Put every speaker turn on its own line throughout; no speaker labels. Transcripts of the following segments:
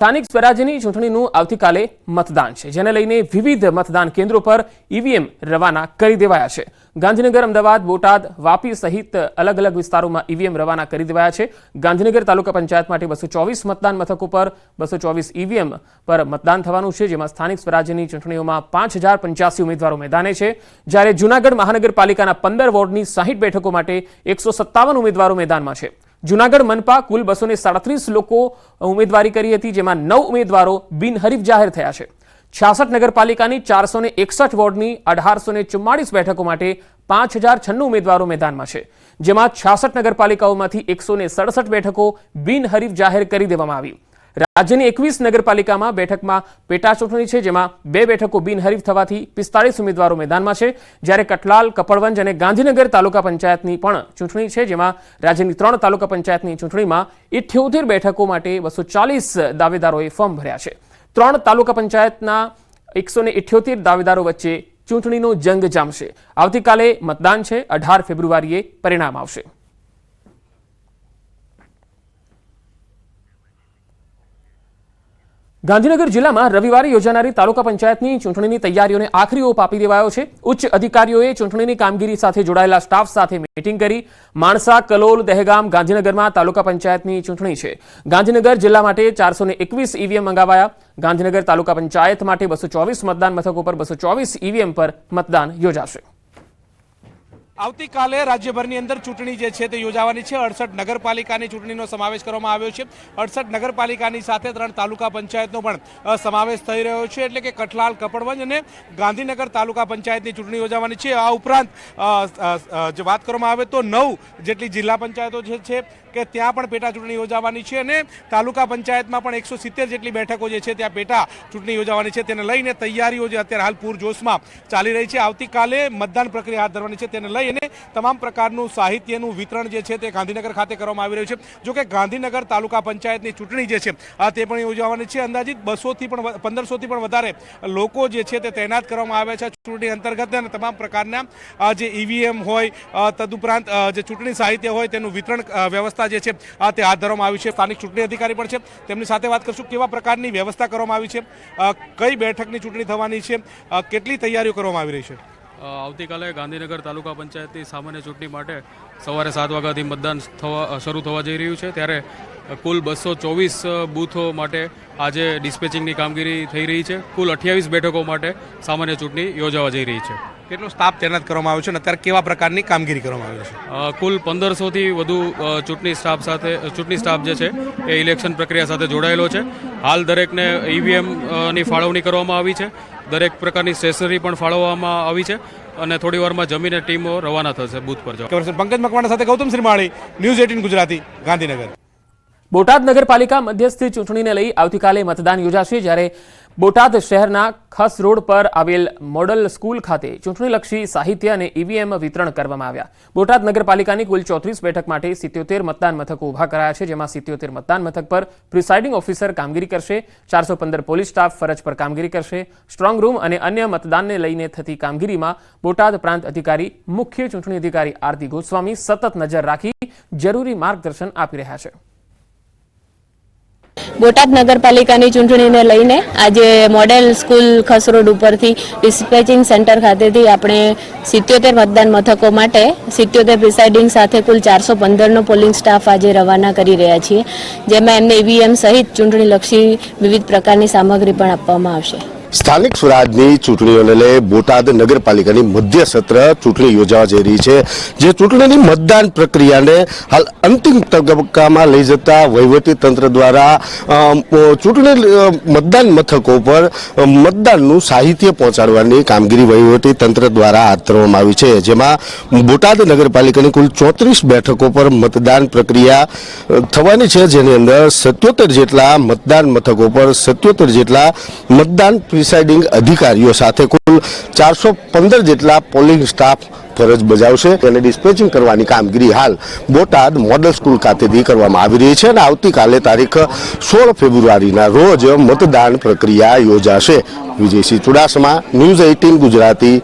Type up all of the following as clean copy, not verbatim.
સ્થાનિક સ્વરાજ્યની ચૂંટણીનું આવતીકાલે મતદાન છે, જેને લઈને વિવિધ મતદાન કેન્દ્રો પર ઈવીએમ રવાના કરી દેવાયા છે। ગાંધીનગર, અમદાવાદ, બોટાદ, વાપી સહિત અલગ અલગ વિસ્તારોમાં ઈવીએમ રવાના કરી દેવાયા છે। ગાંધીનગર તાલુકા પંચાયત માટે 224 મતદાન મથકો પર 224 ઈવીએમ પર મતદાન થવાનું છે, જેમાં સ્થાનિક સ્વરાજ્યની ચૂંટણીઓમાં 5085 ઉમેદવારો મેદાને છે, જ્યારે જૂનાગઢ મહાનગરપાલિકાના 15 વોર્ડની 60 બેઠકો માટે 157 ઉમેદવારો મેદાનમાં છે। જૂનાગઢ મનપા કુલ 237 લોકો ઉમેદવારી કરી હતી, જેમાં 9 ઉમેદવારો બિનહરીફ જાહેર થયા છે। 66 નગરપાલિકાની 461 વોર્ડની 1844 બેઠકો માટે 5096 ઉમેદવારો મેદાનમાં છે, જેમાં 66 નગરપાલિકાઓમાંથી 167 બેઠકો બિનહરીફ જાહેર કરી દેવામાં આવી। રાજ્યની 21 નગરપાલિકામાં બેઠકમાં પેટા ચૂંટણી છે, જેમાં 2 બેઠકો બિનહરીફ થવાથી 45 ઉમેદવારો મેદાનમાં છે, જ્યારે કટલાલ, કપડવંજ અને ગાંધીનગર તાલુકા પંચાયતની પણ ચૂંટણી છે, જેમાં રાજ્યની 3 તાલુકા પંચાયતની ચૂંટણીમાં 78 બેઠકો માટે 240 દાવેદારોએ ફોર્મ ભર્યા છે। 3 તાલુકા પંચાયતના 178 દાવેદારો વચ્ચે ચૂંટણીનો જંગ જામશે। આવતીકાલે મતદાન છે, 18 ફેબ્રુઆરીએ પરિણામ આવશે। ગાંધીનગર જિલ્લામાં રવિવારે યોજાનારી તાલુકા પંચાયતની ચૂંટણીની તૈયારીઓને આખરી ઓપ આપી દેવાયો છે। ઉચ્ચ અધિકારીઓએ ચૂંટણીની કામગીરી સાથે જોડાયેલા સ્ટાફ સાથે મીટિંગ કરી। માણસા, કલોલ, દહેગામ, ગાંધીનગરમાં તાલુકા પંચાયતની ચૂંટણી છે। ગાંધીનગર જિલ્લા માટે 421 ઈવીએમ મંગાવાયા। ગાંધીનગર તાલુકા પંચાયત માટે 224 મતદાન મથકો પર 224 ઈવીએમ પર મતદાન યોજાશે।
આવતીકાલે રાજ્યભરની અંદર ચૂંટણી જે છે તે યોજાવાની છે। 68 નગરપાલિકાની ચૂંટણીનો સમાવેશ કરવામાં આવ્યો છે। 68 નગરપાલિકાની સાથે 3 તાલુકા પંચાયતનો પણ સમાવેશ થઈ રહ્યો છે, એટલે કે કઠલાલ, કપડવંજ અને ગાંધીનગર તાલુકા પંચાયતની ચૂંટણી યોજાવાની છે। આ ઉપરાંત જો વાત કરવામાં આવે તો 9 જેટલી જિલ્લા પંચાયતો જે છે કે ત્યાં પણ પેટા ચૂંટણી યોજાવાની છે, અને તાલુકા પંચાયતમાં પણ 170 જેટલી બેઠકો જે છે ત્યાં પેટા ચૂંટણી યોજાવાની છે। તેને લઈને તૈયારીઓ જે અત્યારે હાલ પૂરજોશમાં ચાલી રહી છે। આવતીકાલે મતદાન પ્રક્રિયા હાથ ધરવાની છે, તેને લઈને તમામ પ્રકારનું સાહિત્યનું વિતરણ જે છે તે ગાંધીનગર ખાતે કરવામાં આવી રહ્યું છે। જો કે ગાંધીનગર તાલુકા પંચાયતની ચૂંટણી જે છે તે પણ યોજાવાની છે। અંદાજિત 1500થી પણ વધારે લોકો જે છે તે તૈનાત કરવામાં આવ્યા છે ચૂંટણી અંતર્ગત, અને તમામ પ્રકારના જે ઈવીએમ હોય, તદુપરાંત જે ચૂંટણી સાહિત્ય હોય તેનું વિતરણ વ્યવસ્થા જે છે તે હાથ ધરવામાં આવી છે। સ્થાનિક ચૂંટણી અધિકારી પણ છે, તેમની સાથે વાત કરશું કેવા પ્રકારની વ્યવસ્થા કરવામાં આવી છે, કઈ બેઠકની ચૂંટણી થવાની છે, કેટલી તૈયારીઓ કરવામાં આવી રહી છે।
આવતીકાલે ગાંધીનગર તાલુકા પંચાયતની સામાન્ય ચૂંટણી માટે સવારે 7 વાગ્યાથી મતદાન શરૂ થવા જઈ રહ્યું છે, ત્યારે કુલ 224 બૂથો માટે આજે ડિસ્પેચિંગની કામગીરી થઈ રહી છે। કુલ 28 બેઠકો માટે સામાન્ય ચૂંટણી યોજાવા જઈ રહી છે।
કેટલો સ્ટાફ તૈનાત કરવામાં આવ્યો છે અને અત્યારે કેવા પ્રકારની કામગીરી કરવામાં આવી છે?
કુલ 1500થી વધુ ચૂંટણી સ્ટાફ જે છે એ ઇલેક્શન પ્રક્રિયા સાથે જોડાયેલો છે। હાલ દરેકને ઈવીએમની ફાળવણી કરવામાં આવી છે, દરેક પ્રકારની સ્ટેશનરી પણ ફાળવવામાં આવી છે, અને થોડી વારમાં જમીને ટીમો રવાના થશે બૂથ પર જવા।
પંકજ મકવાણા સાથે ગૌતમ શ્રીમાળી, ન્યૂઝ 18 ગુજરાતી, ગાંધીનગર।
બોટાદ નગરપાલિકા મધ્યસ્થ ચૂંટણીને લઈ આવતીકાલે મતદાન યોજાશે, જ્યારે બોટાદ શહેરના ખસ રોડ પર આવેલ મોડલ સ્કૂલ ખાતે ચૂંટણીલક્ષી સાહિત્ય અને ઈવીએમ વિતરણ કરવામાં આવ્યા। બોટાદ નગરપાલિકાની કુલ 34 બેઠક માટે 77 મતદાન મથકો ઉભા કરાયા છે, જેમાં 77 મતદાન મથક પર પ્રિસાઇડિંગ ઓફિસર કામગીરી કરશે। 415 પોલીસ સ્ટાફ ફરજ પર કામગીરી કરશે। સ્ટ્રોંગ રૂમ અને અન્ય મતદાનને લઈને થતી કામગીરીમાં બોટાદ પ્રાંત અધિકારી, મુખ્ય ચૂંટણી અધિકારી આરતી ગોસ્વામી સતત નજર રાખી જરૂરી માર્ગદર્શન આપી રહ્યા છે।
બોટાદ નગરપાલિકાની ચૂંટણીને લઈને આજે મોડેલ સ્કૂલ ખસ રોડ ઉપરથી ડિસ્પેચિંગ સેન્ટર ખાતેથી આપણે 77 મતદાન મથકો માટે 77 પ્રિસાઇડિંગ સાથે કુલ 415નો પોલિંગ સ્ટાફ આજે રવાના કરી રહ્યા છીએ, જેમાં એમને ઈવીએમ સહિત ચૂંટણીલક્ષી વિવિધ પ્રકારની સામગ્રી પણ આપવામાં આવશે।
સ્થાનિક સ્વરાજની ચૂંટણીઓને લઈ બોટાદ નગરપાલિકાની મધ્ય સત્ર ચૂંટણી યોજાવા જઈ રહી છે, જે ચૂંટણીની મતદાન પ્રક્રિયાને હાલ અંતિમ તબક્કામાં લઈ જતા વહીવટી તંત્ર દ્વારા ચૂંટણી મતદાન મથકો પર મતદાનનું સાહિત્ય પહોંચાડવાની કામગીરી વહીવટી તંત્ર દ્વારા હાથ ધરવામાં આવી છે, જેમાં બોટાદ નગરપાલિકાની કુલ 34 બેઠકો પર મતદાન પ્રક્રિયા થવાની છે, જેની અંદર 77 જેટલા મતદાન મથકો પર 77 જેટલા મતદાન પ્રિસાઇડિંગ અધિકારીઓ સાથે કુલ 415 જેટલા પોલિંગ સ્ટાફ ફરજ બજાવશે, અને ડિસ્પેચિંગ કરવાની કામગીરી હાલ બોટાદ મોડલ સ્કૂલ ખાતેથી કરવામાં આવી રહી છે, અને આવતીકાલે તારીખ 16 ફેબ્રુઆરીના રોજ મતદાન પ્રક્રિયા યોજાશે। વિજયસિંહ ચુડાસમા, ન્યૂઝ 18 ગુજરાતી,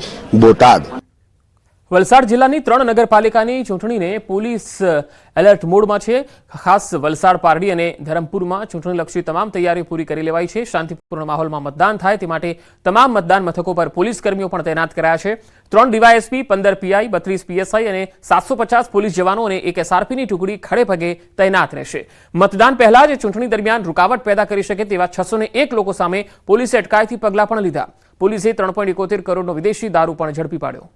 બોટાદ।
વલસાડ જિલ્લાની 3 નગરપાલિકાની ચૂંટણીને પોલીસ એલર્ટ મોડમાં છે. ખાસ વલસાડ, પારડી અને ધરમપુરમાં ચૂંટણીલક્ષી તમામ તૈયારીઓ પૂરી કરી લેવાઈ છે. શાંતિપૂર્ણ માહોલમાં મતદાન થાય તે માટે તમામ મતદાન મથકો પર પોલીસ કર્મીઓ પણ તૈનાત કરાયા છે. 3 ડીવાયએસપી, 15 પીઆઈ, 32 પીએસઆઈ અને 750 પોલીસ જવાનો અને એક એસઆરપીની ટુકડી ખડેપગે તૈનાત રહેશે. મતદાન પહેલા જ ચૂંટણી દરમિયાન રૂકાવટ પેદા કરી શકે તેવા 601 લોકો સામે પોલીસે અટકાયતી પગલાં પણ લીધા. પોલીસે 3.71 કરોડનો વિદેશી દારૂ પણ ઝડપી પાડ્યો.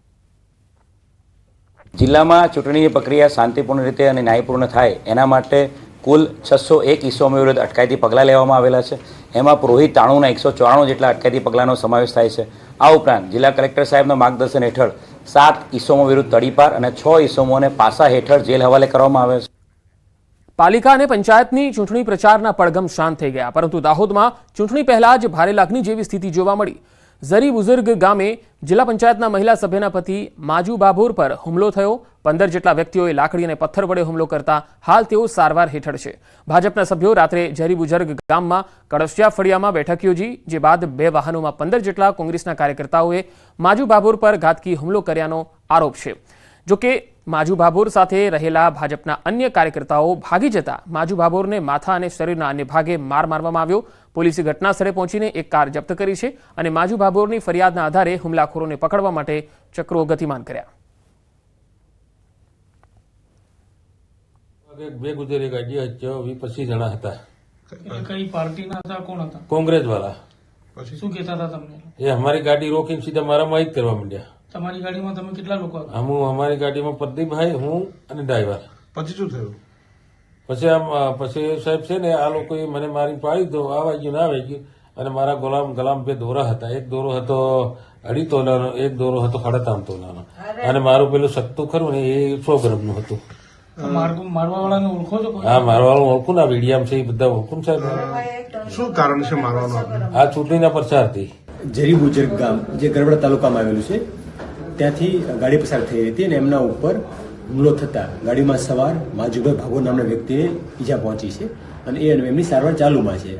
જિલ્લામાં ચૂંટણીની પ્રક્રિયા શાંતિપૂર્ણ રીતે અને ન્યાયપૂર્ણ થાય એના માટે કુલ 601 ઇસમો વિરુદ્ધ અટકાયતી પગલાં લેવામાં આવેલા છે. એમાં પુરોહિત તાણુના 194 જેટલા અટકાયતી પગલાંનો સમાવેશ થાય છે. આ ઉપરાંત જિલ્લા કલેક્ટર સાહેબના માર્ગદર્શન હેઠળ 7 ઇસમો વિરુદ્ધ તડીપાર અને 6 ઇસમોને પાસા હેઠળ જેલ હવાલે કરવામાં આવે છે.
પાલિકા અને પંચાયતની ચૂંટણી પ્રચારના પડઘમ શાંત થઈ ગયા, પરંતુ દાહોદમાં ચૂંટણી પહેલા જ ભારે લાગણી જેવી સ્થિતિ જોવા મળી. ઝરી બુઝુર્ગ ગામે જિલ્લા પંચાયતના મહિલા સભ્યના પતિ માજુ બાબોર પર હુમલો થયો. 15 જેટલા વ્યક્તિઓએ લાકડી અને પથ્થર વડે હુમલો કરતા હાલ તેઓ સારવાર હેઠળ છે. ભાજપના સભ્યો રાત્રે ઝરી બુઝુર્ગ ગામમાં કળશિયા ફળિયામાં બેઠક યોજી, જે બાદ 2 વાહનોમાં 15 જેટલા કોંગ્રેસના કાર્યકર્તાઓએ માજુ બાબોર પર ઘાતકી હુમલો કર્યાનો આરોપ છે. જોકે માજુ બાબોર સાથે રહેલા ભાજપના અન્ય કાર્યકર્તાઓ ભાગી જતા માજુ બાબોરને માથા અને શરીરના અન્ય ભાગે માર મારવામાં આવ્યો. પોલીસે ઘટના સ્થળે પહોંચીને એક કાર જપ્ત કરી છે અને માજુ બાબોરની ફરિયાદના આધારે હુમલાખોરોને પકડવા માટે ચક્રો ગતિમાન કર્યા.
બે ગુજરી ગાડી હત્યા 25 જણા હતા.
કઈ પાર્ટીના હતા, કોણ હતા?
કોંગ્રેસ વાળા.
શું કહેતા હતા તમને?
એ અમારી ગાડી રોકીને સીધા મારા માહિત કરવા માંડ્યા.
તમારી ગાડીમાં તમે કેટલા લોકો હતા?
અમારી ગાડીમાં પ્રદીપભાઈ, હું અને ડ્રાઈવર.
પછી શું થયું?
પછી સાહેબ છે ને, આ લોકોએ મને મારી પાડી દો, આવા ગયું ના આવી ગયું. અને મારા ગલામ 2 દોરા હતા. એક દોરો હતો 2.5 તોલાનો, એક દોરો હતો 3.5 તોલાનો. અને મારું પેલું સત્તું ખરું ને એ 100 ગ્રામનું હતું.
મારવા વાળાને ઓળખો છો?
હા, મારવા વાળું ઓળખું ના, વિડીયામ છે એ બધા ઓળખું સાહેબ.
શું કારણ છે મારવાનું?
આ ચૂંટણીના પ્રચારથી.
ઝરી બુજુર્ગ ગામ જે ગરબડા તાલુકામાં આવેલું છે, ત્યાંથી ગાડી પસાર થઈ રહી હતી અને એમના ઉપર હુમલો થતા ગાડીમાં સવાર માજુભાઈ ભાગોર નામના વ્યક્તિને ઈજા પહોંચી છે અને એમની સારવાર ચાલુમાં છે.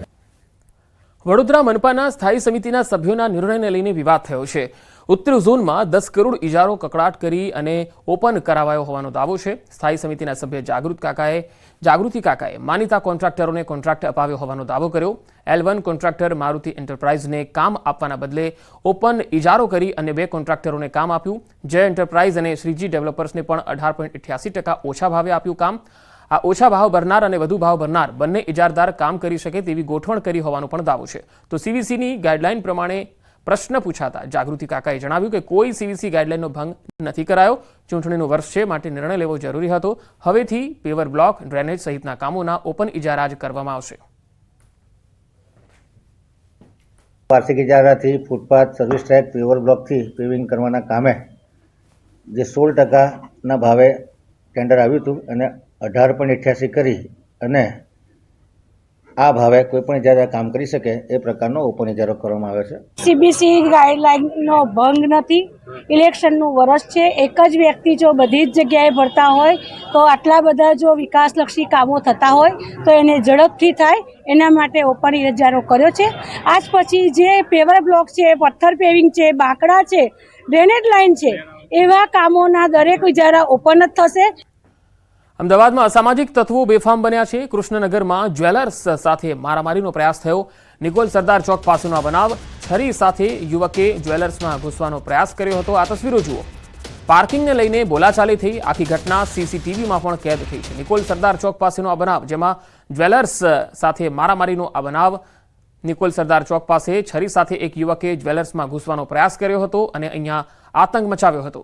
વડોદરા મનપાના સ્થાયી સમિતિના સભ્યોના નિર્ણયને લઈને વિવાદ થયો છે. ઉત્તર ઝોનમાં 10 કરોડ ઇજારો કકડાટ કરી અને ઓપન કરાવાયો હોવાનો દાવો છે. સ્થાયી સમિતિના સભ્ય જાગૃતિ કાકાએ માનીતા કોન્ટ્રાક્ટરોને કોન્ટ્રાક્ટ અપાવ્યો હોવાનો દાવો કર્યો. L1 કોન્ટ્રાક્ટર મારુતિ એન્ટરપ્રાઇઝને કામ આપવાના બદલે ઓપન ઇજારો કરી અને 2 કોન્ટ્રાક્ટરોને કામ આપ્યું. જય એન્ટરપ્રાઇઝ અને શ્રીજી ડેવલપર્સને પણ 18.88% ઓછા ભાવે આપ્યું કામ. આ ઓછા ભાવ ભરનાર અને વધુ ભાવ ભરનાર બંને ઇજારદાર કામ કરી શકે તેવી ગોઠવણ કરી હોવાનો પણ દાવો છે. તો સીવીસીની ગાઈડલાઈન પ્રમાણે પ્રશ્ન પૂછાતા જાગૃતિ કાકાએ જણાવ્યું કે કોઈ સીવીસી ગાઈડલાઈનનો ભંગ નથી કરાયો. ચૂંટણીનું વર્ષ છે, માટે નિર્ણય લેવો જરૂરી હતો. હવેથી પેવર બ્લોક, ડ્રેનેજ સહિતના કામોના ઓપન ઇજારા જ કરવામાં આવશે.
વાર્ષિક ઇજારાથી ફૂટપાથ, સર્વિસ ટ્રેક, પેવર બ્લોકથી પેવિંગ કરવાના કામે જે 16% ભાવે ટેન્ડર આવ્યું હતું અને 18.88 કરી અને આ ભાવે કોઈ પણ ઇજારા કામ કરી શકે એ પ્રકારનો ઓપન ઇજારો કરવામાં આવે છે.
સીબીસી ગાઈડલાઈનનો ભંગ નથી. ઇલેક્શનનું વર્ષ છે. એક જ વ્યક્તિ જો બધી જ જગ્યાએ ભરતા હોય તો આટલા બધા જો વિકાસલક્ષી કામો થતા હોય તો એને ઝડપથી થાય એના માટે ઓપન ઇજારો કર્યો છે. આજ પછી જે પેવર બ્લોક છે, પથ્થર પેવિંગ છે, બાંકડા છે, ડ્રેનેજ લાઇન છે, એવા કામોના દરેક ઇજારા ઓપન જ થશે.
અમદાવાદમાં અસામાજિક તત્વો બેફામ બન્યા છે. કૃષ્ણનગરમાં જ્વેલર્સ સાથે મારામારીનો પ્રયાસ થયો. નિકોલ સરદાર ચોક પાસેનો આ બનાવ. છરી સાથે યુવકે જ્વેલર્સમાં ઘૂસવાનો પ્રયાસ કર્યો હતો. આ તસવીરો જુઓ. પાર્કિંગને લઈને બોલાચાલી થઈ. આખી ઘટના સીસીટીવીમાં પણ કેદ થઈ છે. નિકોલ સરદાર ચોક પાસેનો આ બનાવ, જેમાં જ્વેલર્સ સાથે મારામારીનો આ બનાવ. નિકોલ સરદાર ચોક પાસે છરી સાથે એક યુવકે જ્વેલર્સમાં ઘૂસવાનો પ્રયાસ કર્યો હતો અને અહીંયા આતંક મચાવ્યો હતો.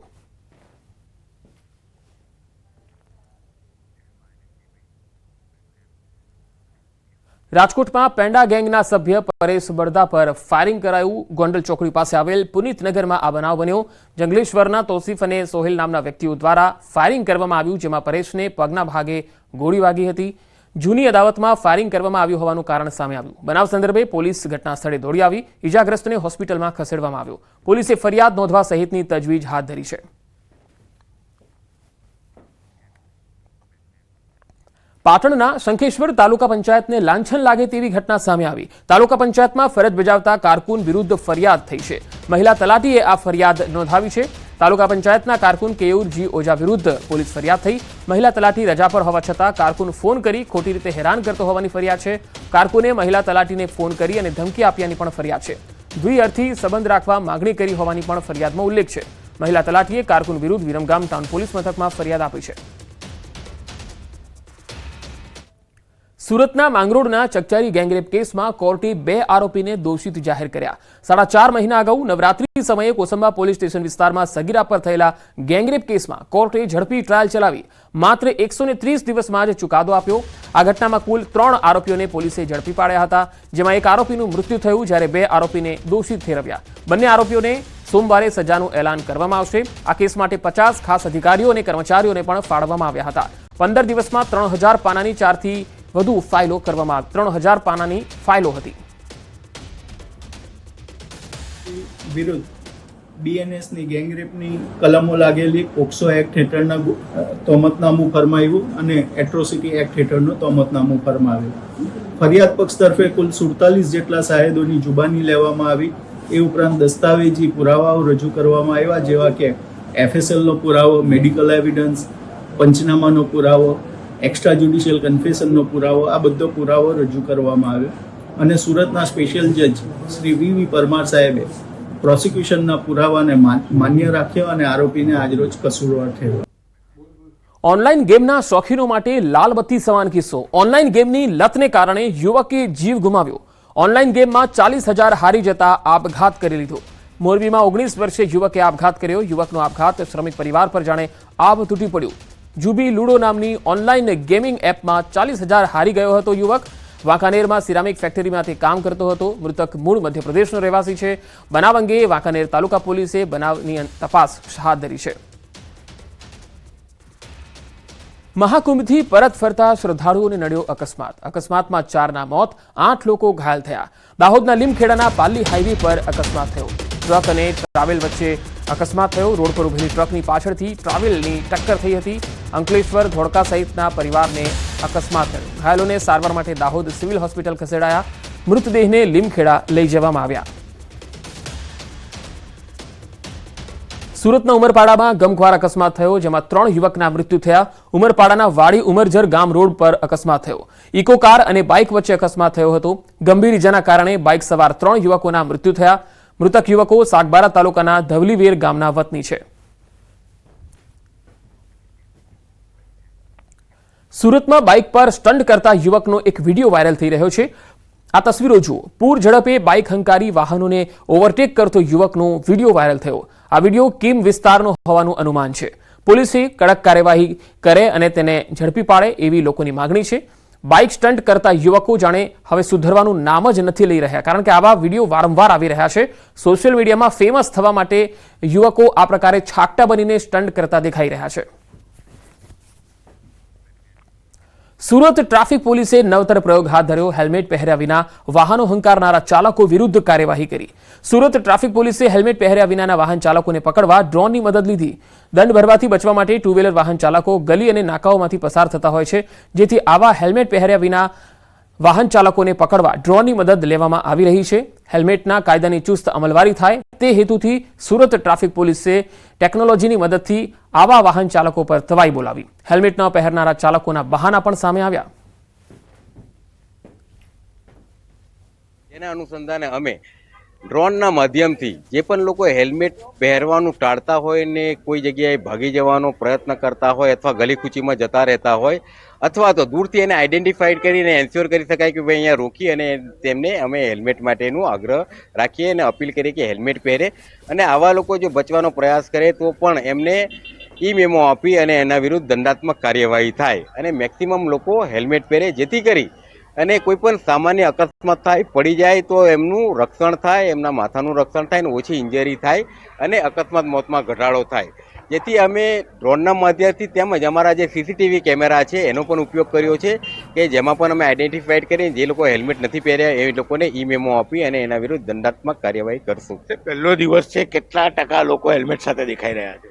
રાજકોટમાં પેંડા ગેંગના સભ્ય પરેશ બળદા પર ફાયરિંગ કરાયું. ગોંડલ ચોકડી પાસે આવેલ પુનિતનગરમાં આ બનાવ બન્યો. જંગલેશ્વરના તોસીફ અને સોહેલ નામના વ્યક્તિઓ દ્વારા ફાયરિંગ કરવામાં આવ્યું, જેમાં પરેશને પગના ભાગે ગોળી વાગી હતી. જૂની અદાવતમાં ફાયરિંગ કરવામાં આવ્યું હોવાનું કારણ સામે આવ્યું. બનાવ સંદર્ભે પોલીસ ઘટના સ્થળે દોડી આવી. ઇજાગ્રસ્તને હોસ્પિટલમાં ખસેડવામાં આવ્યો. પોલીસે ફરિયાદ નોંધવા સહિતની તજવીજ હાથ ધરી છે. પાટણના શંખેશ્વર તાલુકા પંચાયતને લાંછન લાગે તેવી ઘટના સામે આવી. તાલુકા પંચાયતમાં ફરજ બજાવતા કારકુન વિરુદ્ધ ફરિયાદ થઈ છે. મહિલા તલાટીએ આ ફરિયાદ નોંધાવી છે. તાલુકા પંચાયતના કારકુન કેયુરજી ઓઝા વિરુદ્ધ પોલીસ ફરિયાદ થઈ. મહિલા તલાટી રજા પર હોવા છતાં કારકુન ફોન કરી ખોટી રીતે હેરાન કરતો હોવાની ફરિયાદ છે. કારકુને મહિલા તલાટીને ફોન કરી અને ધમકી આપ્યાની પણ ફરિયાદ છે. દ્વિઅર્થી સંબંધ રાખવા માંગણી કરી હોવાની પણ ફરિયાદમાં ઉલ્લેખ છે. મહિલા તલાટીએ કારકુન વિરુદ્ધ વિરમગામ ટાઉન પોલીસ મથકમાં ફરિયાદ આપી છે. સુરતના માંગરોળના ચકચારી ગેંગરેપ કેસમાં કોર્ટે 2 આરોપીને દોષિત જાહેર કર્યા. 4.5 મહિના અગાઉ નવરાત્રી સમયે કોસંબા પોલીસ સ્ટેશન વિસ્તારમાં સગીરા પર થયેલા ગેંગરેપ કેસમાં કોર્ટે ઝડપી ટ્રાયલ ચલાવી માત્ર 130 દિવસમાં જ ચુકાદો આપ્યો. આ ઘટનામાં કુલ 3 આરોપીઓને પોલીસે ઝડપી પાડ્યા હતા, જેમાં 1 આરોપીનું મૃત્યુ થયું જ્યારે 2 આરોપીને દોષિત ઠેરવ્યા. બંને આરોપીઓને સોમવારે સજાનું એલાન કરવામાં આવશે. આ કેસ માટે 50 ખાસ અધિકારીઓ અને કર્મચારીઓને પણ ફાળવવામાં આવ્યા હતા. 15 દિવસમાં 3000 પાનાની 4 થી વધુ ફાઇલો કરવામાં આવી. 3000 પાનાની ફાઇલો હતી.
વિરુદ્ધ બીએનએસની ગેંગરેપની કલમો લાગેલી પોક્સો એક્ટ હેઠળના તોમતનામું ફરમાવ્યું અને એટ્રોસિટી એક્ટ હેઠળનું તોમતનામું ફરમાવ્યું. ફરિયાદ પક્ષ તરફે કુલ 47 જેટલા શાહેદોની જુબાની લેવામાં આવી. એ ઉપરાંત દસ્તાવેજી પુરાવાઓ રજૂ કરવામાં આવ્યા, જેવા કે એફએસએલનો પુરાવો, મેડિકલ એવિડન્સ, પંચનામાનો પુરાવો, એક્સ્ટ્રા જ્યુડિશિયલ કન્ફેશનનો પુરાવો, આ બધો પુરાવો રજૂ કરવામાં આવ્યો. અને સુરતના સ્પેશિયલ જજ શ્રી વી પરમાર સાહેબે પ્રોસિક્યુશનના પુરાવાને માન્ય રાખ્યો અને આરોપીને આજરોજ કસૂરવાર ઠેરવ્યો.
ઓનલાઈન ગેમના શોખીનો માટે લાલબત્તી સમાન કિસ્સો. ઓનલાઈન ગેમની લતને કારણે યુવકે જીવ ગુમાવ્યો. ઓનલાઈન ગેમમાં 40,000 હારી જતા આપઘાત કરી લીધો. મોરબીમાં 19 વર્ષીય યુવકે આપઘાત કર્યો. યુવકનો આપઘાત શ્રમિક પરિવાર પર જાણે આભ તૂટી પડ્યું. જુબી લુડો નામની ઓનલાઈન ગેમિંગ એપમાં 40,000 હારી ગયો હતો યુવક. વાંકાનેરમાં સિરામિક ફેક્ટરીમાં તે કામ કરતો હતો. મૃતક મૂળ મધ્યપ્રદેશનો રહેવાસી છે. બનાવ અંગે વાંકાનેર તાલુકા પોલીસે બનાવની તપાસ હાથ ધરી છે. મહાકુંભથી પરત ફરતા શ્રદ્ધાળુઓને નડ્યો અકસ્માત. અકસ્માતમાં 4ના મોત, 8 લોકો ઘાયલ થયા. દાહોદના લીમખેડાના પાલી હાઈવે પર અકસ્માત થયો. ટ્રક અને ટ્રાવેલ વચ્ચે અકસ્માત થયો. રોડ પર ઉભેલી ટ્રકની પાછળથી ટ્રાવેલની ટક્કર થઈ હતી. અંકલેશ્વર, ધોળકા સહિતના પરિવારને અકસ્માત થયો. ઘાયલોને સારવાર માટે દાહોદ સિવિલ હોસ્પિટલ ખસેડાયા. મૃતદેહને લીમખેડા લઈ જવામાં આવ્યા. સુરતના ઉમરપાડામાં ગમખ્વાર અકસ્માત થયો, જેમાં 3 યુવકના મૃત્યુ થયા. ઉમરપાડાના વાડી ઉમરજર ગામ રોડ પર અકસ્માત થયો. ઇકો કાર અને બાઇક વચ્ચે અકસ્માત થયો હતો. ગંભીર ઇજાના કારણે બાઇક સવાર 3 યુવકોના મૃત્યુ થયા. મૃતક યુવકો સાગબારા તાલુકાના ધવલીવેર ગામના વતની છે. સુરતમાં બાઇક પર સ્ટન્ટ કરતા યુવકનો એક વિડીયો વાયરલ થઈ રહ્યો છે. આ તસવીરો જુઓ. પૂર ઝડપે બાઇક હંકારી વાહનોને ઓવરટેક કરતો યુવકનો વિડીયો વાયરલ થયો. આ વિડીયો કીમ વિસ્તારનો હોવાનું અનુમાન છે. પોલીસે કડક કાર્યવાહી કરે અને તેને ઝડપી પાડે એવી લોકોની માંગણી છે. બાઇક સ્ટન્ટ કરતા યુવકો જાણે હવે સુધરવાનું નામ જ નથી લઈ રહ્યા, કારણ કે આવા વિડીયો વારંવાર આવી રહ્યા છે. સોશિયલ મીડિયામાં ફેમસ થવા માટે યુવકો આ પ્રકારે છાકટા બનીને સ્ટન્ટ કરતા દેખાઈ રહ્યા છે. સુરત ટ્રાફિક પોલીસે નવતર પ્રયોગ હાથ ધર્યો. હેલ્મેટ પહેર્યા વિના વાહનો હંકારનારા ચાલકો વિરુદ્ધ કાર્યવાહી કરી. સુરત ટ્રાફિક પોલીસે હેલ્મેટ પહેર્યા વિનાના વાહન ચાલકોને પકડવા ડ્રોનની મદદ લીધી. દંડ ભરવાથી બચવા માટે 2 વ્હીલર વાહન ચાલકો ગલી અને નાકાઓમાંથી પસાર થતા હોય છે, જેથી આવા હેલ્મેટ પહેર્યા વિના વાહન ચાલકોને પકડવા ડ્રોનની મદદ લેવામાં આવી રહી છે. હેલ્મેટના કાયદાની ચુસ્ત અમલવારી થાય તે હેતુથી સુરત ટ્રાફિક પોલીસે ટેકનોલોજીની મદદથી આવા વાહન ચાલકો પર તવાઈ બોલાવી. હેલ્મેટ ન પહેરનારા ચાલકોના બહાના પણ સામે આવ્યા.
એના અનુસંધાને અમે ડ્રોનના માધ્યમથી જે પણ લોકો હેલ્મેટ પહેરવાનું ટાળતા હોય ને કોઈ જગ્યાએ ભાગી જવાનો પ્રયત્ન કરતા હોય અથવા ગલીકૂચીમાં જતા રહેતા હોય અથવા તો દૂરથી એને આઈડેન્ટિફાઈડ કરીને એન્શ્યોર કરી શકાય કે ભાઈ અહીંયા રોકી અને તેમને અમે હેલ્મેટ માટેનું આગ્રહ રાખીએ અને અપીલ કરીએ કે હેલ્મેટ પહેરે. અને આવા લોકો જો બચવાનો પ્રયાસ કરે તો પણ એમને મેમો આપી અને એના વિરુદ્ધ દંડાત્મક કાર્યવાહી થાય અને મેક્સિમમ લોકો હેલ્મેટ પહેરે, જેથી કરી અને કોઈ પણ સામાન્ય અકસ્માત થાય, પડી જાય તો એમનું રક્ષણ થાય, એમના માથાનું રક્ષણ થાય અને ઓછી ઇન્જરી થાય અને અકસ્માત મોતમાં ઘટાડો થાય. જેથી અમે ડ્રોનના માધ્યમથી તેમજ અમારા જે સીસીટીવી કેમેરા છે એનો પણ ઉપયોગ કર્યો છે કે જેમાં પણ અમે આઈડેન્ટિફાઈડ કરીને જે લોકો હેલ્મેટ નથી પહેર્યા એ લોકોને મેમો આપી અને એના વિરુદ્ધ દંડાત્મક કાર્યવાહી કરશું.
પહેલો દિવસ છે, કેટલા ટકા લોકો હેલ્મેટ સાથે દેખાઈ રહ્યા છે?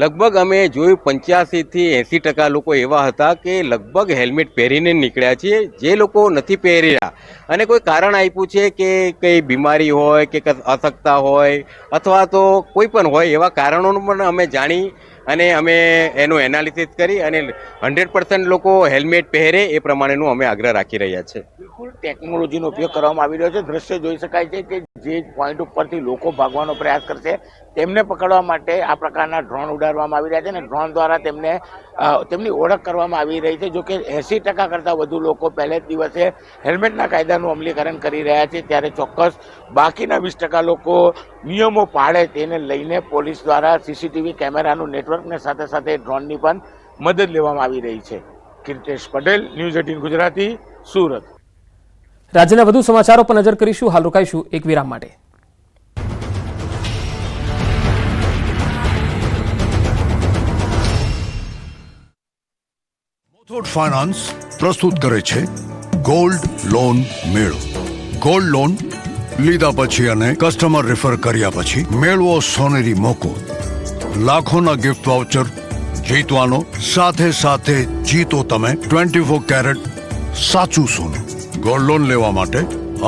લગભગ અમે જોયું 85થી 80% લોકો એવા હતા કે લગભગ હેલ્મેટ પહેરીને નીકળ્યા છે. જે લોકો નથી પહેરી રહ્યા અને કોઈ કારણ આપ્યું છે કે કંઈ બીમારી હોય કે અશક્તતા હોય અથવા તો કોઈ પણ હોય એવા કારણોનું પણ અમે જાણી અને અમે એનું એનાલિસિસ કરી અને 100% લોકો હેલ્મેટ પહેરે એ પ્રમાણેનું અમે આગ્રહ રાખી રહ્યા છે.
બિલકુલ ટેકનોલોજીનો ઉપયોગ કરવામાં આવી રહ્યો છે. દ્રશ્ય જોઈ શકાય છે કે જે પોઈન્ટ ઉપરથી લોકો ભાગવાનો પ્રયાસ કરશે તેમને પકડવા માટે આ પ્રકારના ડ્રોન ઉડાડવામાં આવી રહ્યા છે અને ડ્રોન દ્વારા તેમની ઓળખ કરવામાં આવી રહી છે. જોકે 80% કરતાં વધુ લોકો પહેલે જ દિવસે હેલ્મેટના કાયદાનું અમલીકરણ કરી રહ્યા છે, ત્યારે ચોક્કસ બાકીના 20% લોકો નિયમો પાળે તેને લઈને પોલીસ દ્વારા સીસીટીવી કેમેરાનું નેટવર્કને સાથે સાથે ડ્રોનની પણ મદદ લેવામાં આવી રહી છે. કીર્તેશ પટેલ, ન્યૂઝ 18 ગુજરાતી, સુરત.
રાજ્યના વધુ સમાચારો પર નજર કરીશું. હાલ રોકાઈશું એક વિરામ માટે.
મુથુટ ફાઇનાન્સ પ્રસ્તુત કરે છે ગોલ્ડ લોન મેળો. ગોલ્ડ લોન લીધા પછી અને કસ્ટમર રેફર કર્યા પછી મેળવો સોનેરી મોકો, લાખોના ગિફ્ટ વાઉચર જીતવાનો, સાથે જીતો તમે 24 કેરેટ સાચું સોનું. ગોલ્ડ લોન લેવા માટે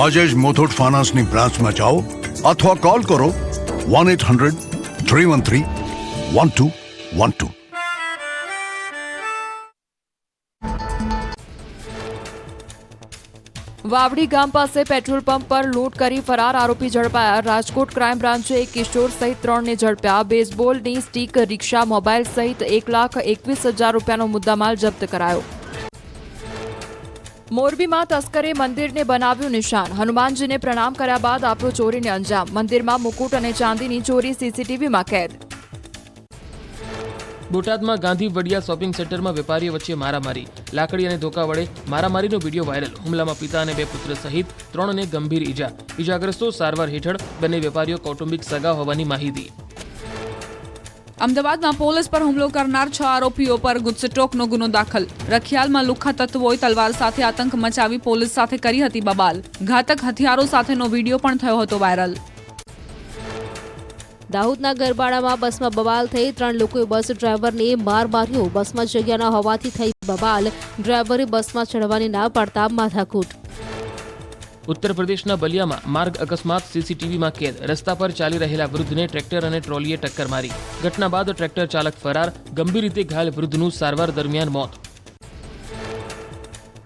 આજે જ મુથુટ ફાઇનાન્સની બ્રાન્ચમાં જાઓ અથવા કોલ કરો 1-800-313-1212.
વાવડી ગામ પાસે પેટ્રોલ પંપ પર લૂંટ કરી ફરાર આરોપી ઝડપાયા. રાજકોટ ક્રાઇમ બ્રાન્ચે એક કિશોર સહિત 3ને ઝડપ્યા. બેઝબોલની સ્ટીક, રિક્ષા, મોબાઈલ સહિત 1,21,000 રૂપિયાનો મુદ્દામાલ જપ્ત કરાયો. મોરબીમાં તસ્કરે મંદિરને બનાવ્યું નિશાન. હનુમાનજીને પ્રણામ કર્યા બાદ આપ્યો ચોરીને અંજામ. મંદિરમાં મુકુટ અને ચાંદીની ચોરી સીસીટીવીમાં કેદ.
બોટાદમાં ગાંધી વડિયા શોપિંગ સેન્ટરમાં વેપારીઓ વચ્ચે મારામારી. લાકડી અને ધોકા વડે મારામારીનો વિડીયો વાયરલ. હુમલામાં પિતા અને 2 પુત્ર સહિત 3ને ગંભીર ઈજા. ઈજાગ્રસ્તો સારવાર હેઠળ. બંને વેપારીઓ કૌટુંબિક સગા હોવાની માહિતી.
અમદાવાદમાં પોલીસ પર હુમલો કરનાર 6 આરોપીઓ પર ગુજસટોકનો ગુનો દાખલ. રખિયાલમાં લુખ્ખા તત્વોએ તલવાર સાથે આતંક મચાવી પોલીસ સાથે કરી હતી બબાલ. ઘાતક હથિયારો સાથેનો વિડીયો પણ થયો હતો વાયરલ.
દાહોદના ગરબાડામાં બસમાં બબાલ થઈ. 3 લોકોએ બસ ડ્રાઈવરને માર માર્યો. બસમાં જગ્યા ન હોવાથી થઈ બબાલ. ડ્રાઈવરે બસમાં ચડવાની ના પાડતા માથાકૂટ.
ઉત્તર પ્રદેશના બલિયામાં માર્ગ અકસ્માત સીસીટીવીમાં કેદ. રસ્તા પર ચાલી રહેલા વૃદ્ધને ટ્રેક્ટર અને ટ્રોલીએ ટક્કર મારી. ઘટના બાદ ટ્રેક્ટર ચાલક ફરાર. ગંભીર રીતે ઘાયલ વૃદ્ધનું સારવાર દરમિયાન મોત.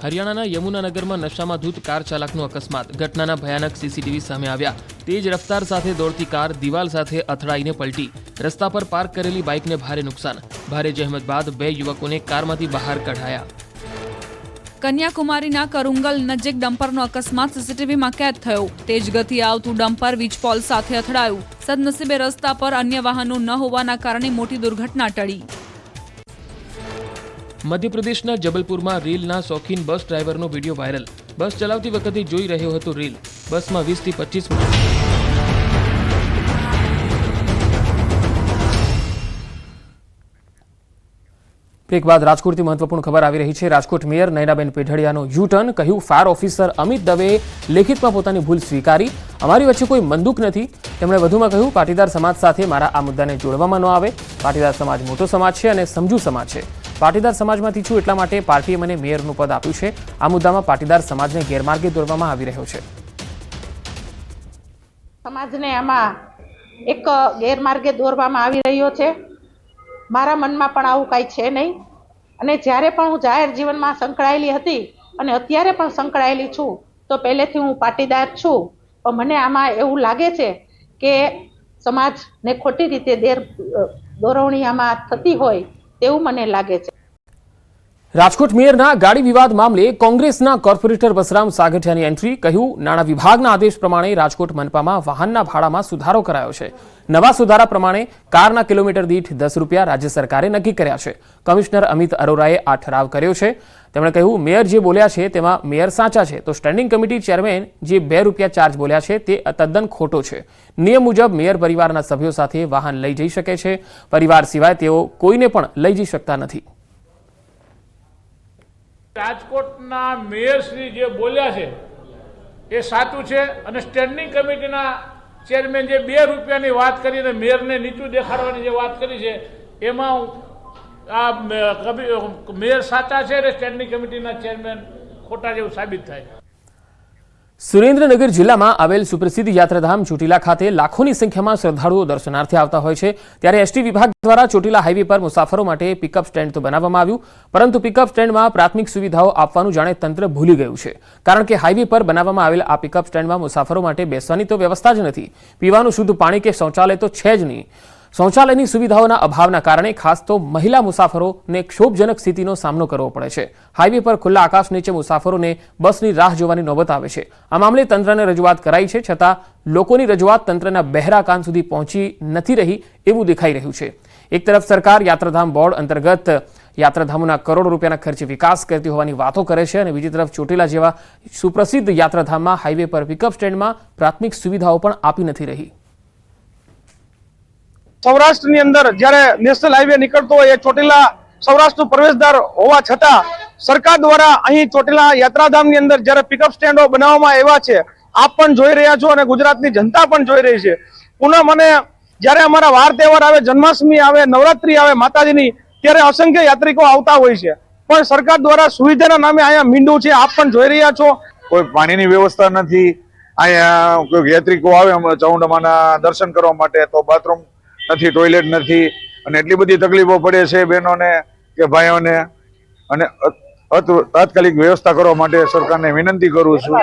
હરિયાણાના યમુનાનગરમાં નશામાં ધૂત કાર ચાલકનો અકસ્માત. ઘટનાના ભયાનક સીસીટીવી સામે આવ્યા. તેજ રફતાર સાથે દોડતી કાર દિવાલ સાથે અથડાઈને પલટી. રસ્તા પર પાર્ક કરેલી બાઇકને ભારે નુકસાન. ભારે જહેમત બાદ 2 યુવકોને કારમાંથી બહાર કઢાયા.
કન્યાકુમારીના કરુંગલ નજીક ડમ્પરનો અકસ્માત સીસીટીવીમાં કેદ થયો. તેજ ગતિએ આવતું ડમ્પર વીજપોલ સાથે અથડાયું. સદનસીબે રસ્તા પર અન્ય વાહનો ન હોવાના કારણે મોટી દુર્ઘટના ટળી.
મધ્યપ્રદેશના જબલપુરમાં રીલના શોખીન બસ ડ્રાઈવરનો વિડીયો વાયરલ. બસ ચલાવતી વખતે જોઈ રહ્યો હતો રીલ. બસમાં 20 થી 25 મિનિટ. બ્રેક બાદ રાજકોટથી મહત્વપૂર્ણ ખબર આવી રહી છે. રાજકોટ મેયર નયનાબેન પેઢડિયાનો યુ-ટર્ન. કહ્યું, ફાયર ઓફિસર અમિત દવેએ લેખિતમાં પોતાની ભૂલ સ્વીકારી. અમારી વચ્ચે કોઈ બંદૂક નથી. તેમણે વધુમાં કહ્યું, પાટીદાર સમાજ સાથે મારા આ મુદ્દાને જોડવામાં ન આવે. પાટીદાર સમાજ મોટો સમાજ છે અને સમજુ સમાજ છે. પાટીદાર સમાજમાંથી છું, એટલા માટે પાર્ટીએ મને મેયરનું પદ આપ્યું છે. આ મુદ્દામાં પાટીદાર સમાજને ગેરમાર્ગે દોરવામાં આવી રહ્યો છે.
સમાજને આમાં એક ગેરમાર્ગે દોરવામાં આવી રહ્યો છે. મારા મનમાં પણ આવું કાંઈ છે નહીં. અને જ્યારે પણ હું જાહેર જીવનમાં સંકળાયેલી હતી અને અત્યારે પણ સંકળાયેલી છું, તો પહેલેથી હું પાટીદાર છું. પણ મને આમાં એવું લાગે છે કે સમાજને ખોટી રીતે દોરવણી આમાં થતી હોય તેવું મને લાગે છે.
રાજકોટ મેયરના ગાડી વિવાદ મામલે કોંગ્રેસના કોર્પોરેટર બસરામ સાગઠિયાની એન્ટ્રી. કહ્યું, નાણાં વિભાગના આદેશ પ્રમાણે રાજકોટ મનપામાં વાહનના ભાડામાં સુધારો કરાયો છે. નવા સુધારા પ્રમાણે કારના કિલોમીટર દીઠ 10 રૂપિયા રાજ્ય સરકારે નક્કી કર્યા છે. કમિશનર અમિત અરોરાએ આ ઠરાવ કર્યો છે. તેમણે કહ્યું, મેયર જે બોલ્યા છે તેમાં મેયર સાચા છે, તો સ્ટેન્ડિંગ કમિટી ચેરમેન જે 2 રૂપિયા ચાર્જ બોલ્યા છે તે તદ્દન ખોટો છે. નિયમ મુજબ મેયર પરિવારના સભ્યો સાથે વાહન લઈ જઈ શકે છે. પરિવાર સિવાય તેઓ કોઈને પણ લઈ જઈ શકતા નથી.
રાજકોટના મેયરશ્રી જે બોલ્યા છે એ સાચું છે. અને સ્ટેન્ડિંગ કમિટીના ચેરમેન જે 2 રૂપિયાની વાત કરીને મેયરને નીચું દેખાડવાની જે વાત કરી છે એમાં આ મેયર સાચા છે અને સ્ટેન્ડિંગ કમિટીના ચેરમેન ખોટા જેવું સાબિત થાય.
સુરેન્દ્રનગર જિલ્લામાં આવેલ સુપ્રસિદ્ધ યાત્રાધામ ચોટીલા ખાતે લાખોની સંખ્યામાં શ્રદ્ધાળુઓ દર્શનાર્થે આવતા હોય છે, ત્યારે એસટી વિભાગ દ્વારા ચોટીલા હાઈવે પર મુસાફરો માટે પિકઅપ સ્ટેન્ડ તો બનાવવામાં આવ્યું, પરંતુ પિકઅપ સ્ટેન્ડમાં પ્રાથમિક સુવિધાઓ આપવાનું જાણે તંત્ર ભૂલી ગયું છે. કારણ કે હાઈવે પર બનાવવામાં આવેલ આ પિકઅપ સ્ટેન્ડમાં મુસાફરો માટે બેસવાની તો વ્યવસ્થા જ નથી, પીવાનું શુદ્ધ પાણી કે શૌચાલય તો છે જ નહીં. શૌચાલયની સુવિધાઓના અભાવના કારણે ખાસ તો મહિલા મુસાફરોને ક્ષોભજનક સ્થિતિનો સામનો કરવો પડે છે. હાઈવે પર ખુલ્લા આકાશ નીચે મુસાફરોને બસની રાહ જોવાની નોબત આવે છે. આ મામલે તંત્રને રજૂઆત કરાઈ છે, છતાં લોકોની રજૂઆત તંત્રના બહેરા કાન સુધી પહોંચી નથી રહી એવું દેખાઈ રહ્યું છે. એક તરફ સરકાર યાત્રાધામ બોર્ડ અંતર્ગત યાત્રાધામોના કરોડો રૂપિયાના ખર્ચે વિકાસ કરતી હોવાની વાતો કરે છે, અને બીજી તરફ ચોટીલા જેવા સુપ્રસિદ્ધ યાત્રાધામમાં હાઈવે પર પિકઅપ સ્ટેન્ડમાં પ્રાથમિક સુવિધાઓ પણ આપી નથી રહી.
સૌરાષ્ટ્રની અંદર જ્યારે નેશનલ હાઈવે નીકળતો હોય એ ચોટીલા સૌરાષ્ટ્રનું પ્રવેશદ્વાર હોવા છતાં સરકાર દ્વારા અહીં ચોટીલા યાત્રાધામની અંદર જ્યારે પિકઅપ સ્ટેન્ડો બનાવવામાં આવ્યા છે, આપ પણ જોઈ રહ્યા છો અને ગુજરાતની જનતા પણ જોઈ રહી છે. પૂનમ અને જ્યારે અમારા વાર તહેવાર આવે, જન્માષ્ટમી આવે, નવરાત્રી આવે માતાજીની, ત્યારે અસંખ્ય યાત્રિકો આવતા હોય છે, પણ સરકાર દ્વારા સુવિધાના નામે અહીંયા મીંડું છે, આપ પણ જોઈ રહ્યા છો.
કોઈ પાણીની વ્યવસ્થા નથી. અહીંયા કોઈ યાત્રિકો આવે ચામુંડામાના દર્શન કરવા માટે તો બાથરૂમ નથી, ટોયલેટ નથી, અને એટલી બધી તકલીફો પડે છે બહેનોને કે ભાઈઓને, અને તાત્કાલિક વ્યવસ્થા કરવા માટે સરકારને વિનંતી કરું છું.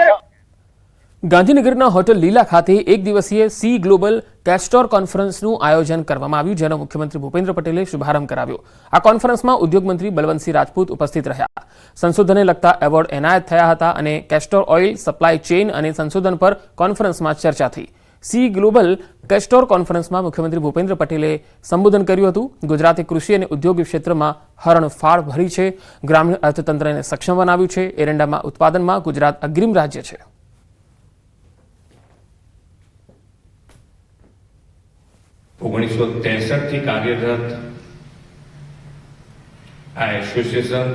ગાંધીનગરના હોટલ લીલા ખાતે એક દિવસીય સી ગ્લોબલ કેસ્ટોર કોન્ફરન્સનું આયોજન કરવામાં આવ્યું, જેનો મુખ્યમંત્રી ભૂપેન્દ્ર પટેલે શુભારંભ કરાવ્યો. આ કોન્ફરન્સમાં ઉદ્યોગ મંત્રી બલવંતસિંહ રાજપૂત ઉપસ્થિત રહ્યા. સંશોધનને લગતા એવોર્ડ એનાયત થયા હતા અને કેસ્ટોર ઓઇલ સપ્લાય ચેઇન અને સંશોધન પર કોન્ફરન્સમાં ચર્ચા થઈ. સી ગ્લોબલ કેસ્ટોર કોન્ફરન્સમાં મુખ્યમંત્રી ભૂપેન્દ્ર પટેલે સંબોધન કર્યું હતું. ગુજરાતે કૃષિ અને ઉદ્યોગ ક્ષેત્રમાં હરણફાળ ભરી છે, ગ્રામીણ અર્થતંત્રને સક્ષમ બનાવ્યું છે. એરંડામાં ઉત્પાદનમાં ગુજરાત અગ્રીમ રાજ્ય છે.
ઓગણીસો 63 કાર્યરત આ એસોસિએશન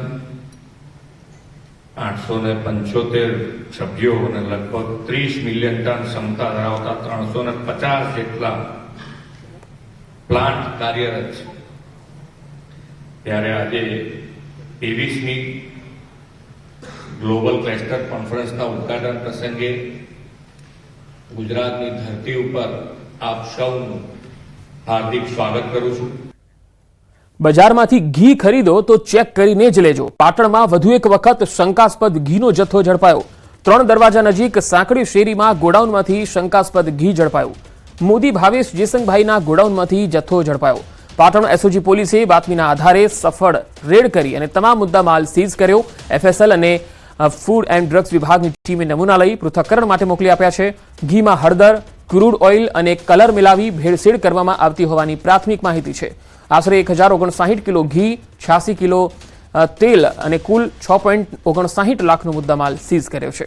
875 સભ્યો અને લગભગ 30 મિલિયન ટન ક્ષમતા ધરાવતા 350 જેટલા પ્લાન્ટ કાર્યરત છે. ત્યારે આજે 23મી ગ્લોબલ ક્લસ્ટર કોન્ફરન્સના ઉદઘાટન પ્રસંગે ગુજરાતની ધરતી ઉપર આપ સૌનું હાર્દિક સ્વાગત કરું છું.
બજારમાંથી ઘી ખરીદો તો ચેક કરીને જ લેજો. પાટણમાં વધુ એક વખત શંકાસ્પદ ઘીનો જથ્થો ઝડપાયો. 3 દરવાજા નજીક સાંકડી શેરીમાં ગોડાઉનમાંથી શંકાસ્પદ ઘી ઝડપાયું. મોદી ભાવેશ જેસંગભાઈના ગોડાઉનમાંથી જથ્થો ઝડપાયો. પાટણ એસઓજી પોલીસે બાતમીના આધારે સફળ રેડ કરી અને તમામ મુદ્દામાલ સીઝ કર્યો. એફએસએલ અને ફૂડ એન્ડ ડ્રગ્સ વિભાગની ટીમે નમૂના લઈ પૃથ્થકરણ માટે મોકલી આપ્યા છે. ઘીમાં હળદર, ક્રૂડ ઓઇલ અને કલર મિલાવી ભેળસેળ કરવામાં આવતી હોવાની પ્રાથમિક માહિતી છે. આશરે 1059 કિલો ઘી, 86 કિલો તેલ અને કુલ 6.59 લાખનો મુદ્દામાલ સીઝ કર્યો છે.